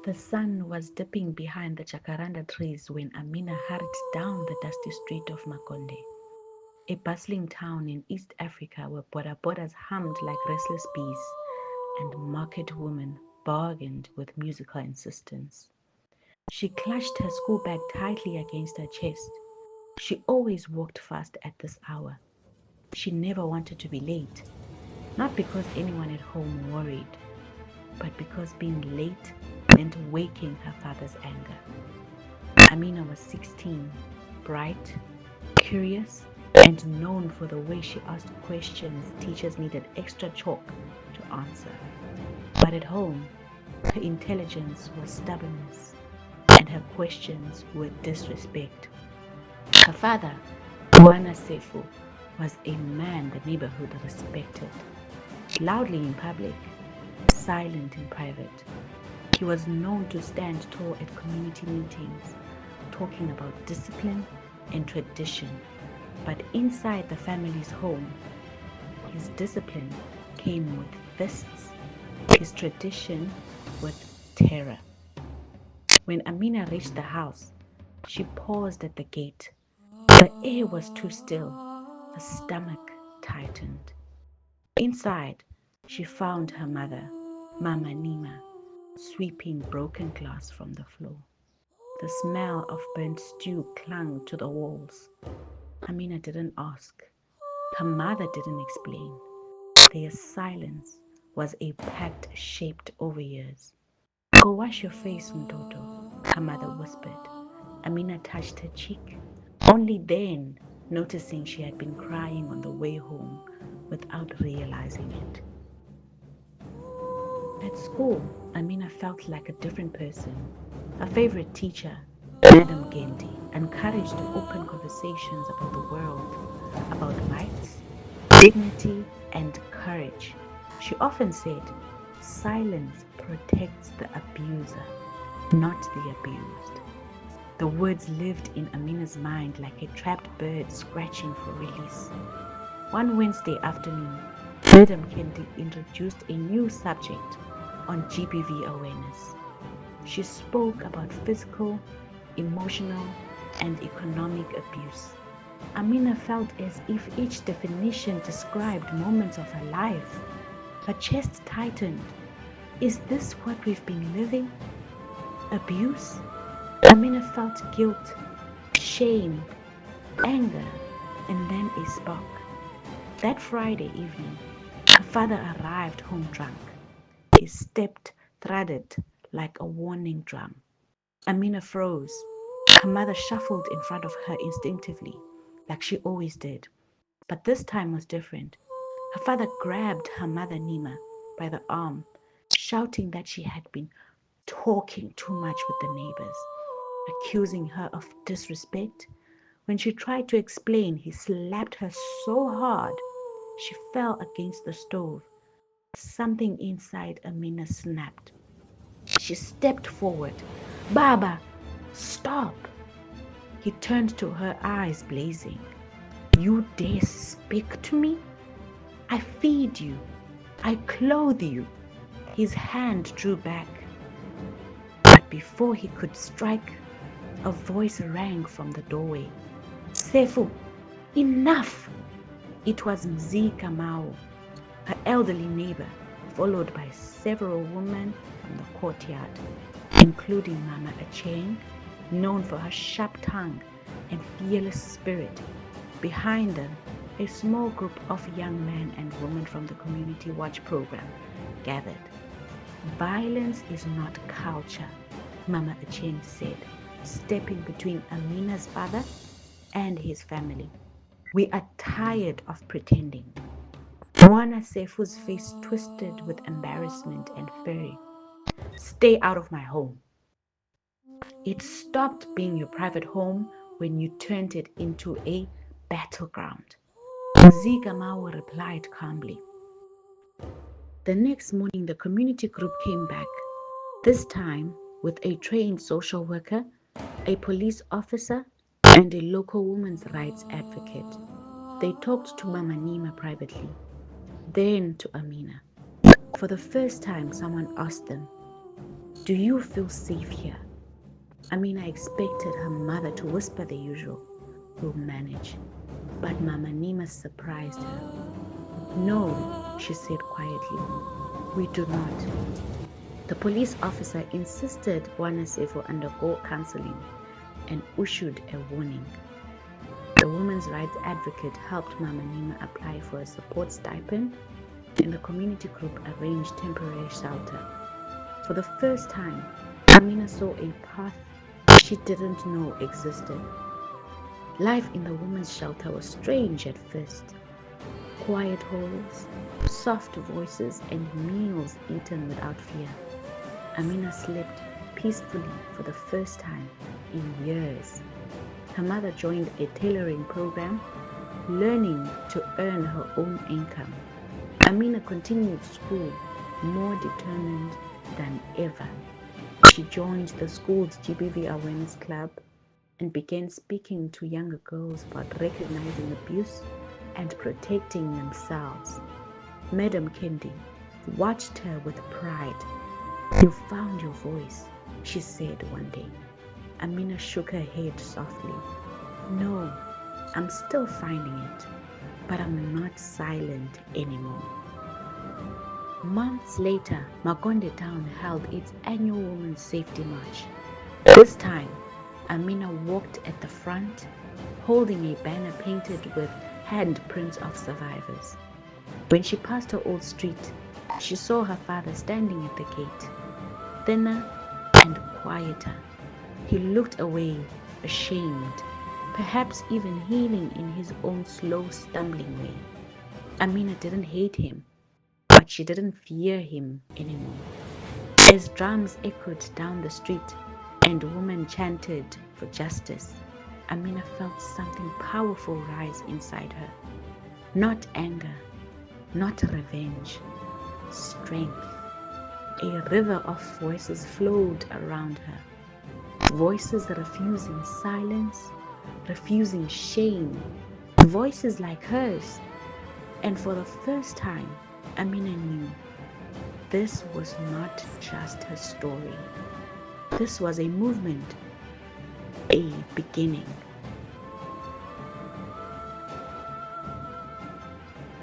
The sun was dipping behind the jacaranda trees when Amina hurried down the dusty street of Makonde, a bustling town in East Africa where bodas hummed like restless bees and market women bargained with musical insistence. She clutched her school bag tightly against her chest. She always walked fast at this hour. She never wanted to be late, not because anyone at home worried, but because being late meant waking her father's anger. Amina was 16, bright, curious, and known for the way she asked questions teachers needed extra chalk to answer. But at home, her intelligence was stubbornness, and her questions were disrespect. Her father, Bwana Sefu, was a man the neighborhood respected, loudly in public, silent in private. He was known to stand tall at community meetings, talking about discipline and tradition. But inside the family's home, his discipline came with fists, his tradition with terror. When Amina reached the house, she paused at the gate. The air was too still. Her stomach tightened. Inside, she found her mother, Mama Nima, sweeping broken glass from the floor. The smell of burnt stew clung to the walls. Amina didn't ask. Her mother didn't explain. Their silence was a pact shaped over years. Go wash your face, Mtoto, her mother whispered. Amina touched her cheek, only then noticing she had been crying on the way home without realizing it. At school, Amina felt like a different person. Her favorite teacher, Madam Gendi, encouraged open conversations about the world, about rights, dignity, and courage. She often said, silence protects the abuser, not the abused. The words lived in Amina's mind like a trapped bird scratching for release. One Wednesday afternoon, Madam Kendi introduced a new subject on GBV awareness. She spoke about physical, emotional, and economic abuse. Amina felt as if each definition described moments of her life. Her chest tightened. Is this what we've been living? Abuse? Amina felt guilt, shame, anger, and then a spark. That Friday evening, her father arrived home drunk. His step thudded like a warning drum. Amina froze. Her mother shuffled in front of her instinctively, like she always did. But this time was different. Her father grabbed her mother Nima by the arm, shouting that she had been talking too much with the neighbors, accusing her of disrespect. When she tried to explain, he slapped her so hard she fell against the stove. Something inside Amina snapped. She stepped forward. Baba, stop! He turned to her, eyes blazing. You dare speak to me? I feed you. I clothe you. His hand drew back. But before he could strike, a voice rang from the doorway. Sefu, enough! It was Mzee Kamau, her elderly neighbor, followed by several women from the courtyard, including Mama Acheng, known for her sharp tongue and fearless spirit. Behind them, a small group of young men and women from the Community Watch program gathered. Violence is not culture, Mama Acheng said, stepping between Amina's father and his family. We are tired of pretending. Moana Sefu's face twisted with embarrassment and fury. Stay out of my home. It stopped being your private home when you turned it into a battleground. Mzee Mao replied calmly. The next morning, the community group came back, this time with a trained social worker, a police officer, and a local women's rights advocate. They talked to Mama Nima privately, then to Amina. For the first time, someone asked them, Do you feel safe here? Amina expected her mother to whisper the usual, "We'll manage." But Mama Nima surprised her. "No," she said quietly, "we do not." The police officer insisted Wanase will undergo counseling and issued a warning. The women's rights advocate helped Mama Nima apply for a support stipend, and the community group arranged temporary shelter. For the first time, Amina saw a path she didn't know existed. Life in the women's shelter was strange at first. Quiet halls, soft voices, and meals eaten without fear. Amina slept peacefully for the first time in years. Her mother joined a tailoring program, learning to earn her own income. Amina continued school more determined than ever. She joined the school's GBV Awareness Club and began speaking to younger girls about recognizing abuse and protecting themselves. Madam Kendi watched her with pride. "You found your voice," she said one day. Amina shook her head softly. "No, I'm still finding it, but I'm not silent anymore." Months later, Makonde Town held its annual Women's Safety March. This time, Amina walked at the front, holding a banner painted with handprints of survivors. When she passed her old street, she saw her father standing at the gate, thinner and quieter. He looked away, ashamed, perhaps even healing in his own slow, stumbling way. Amina didn't hate him, but she didn't fear him anymore. As drums echoed down the street and women chanted for justice, Amina felt something powerful rise inside her. Not anger, not revenge, strength. A river of voices flowed around her. Voices refusing silence, refusing shame. Voices like hers. And for the first time, Amina knew this was not just her story. This was a movement, a beginning.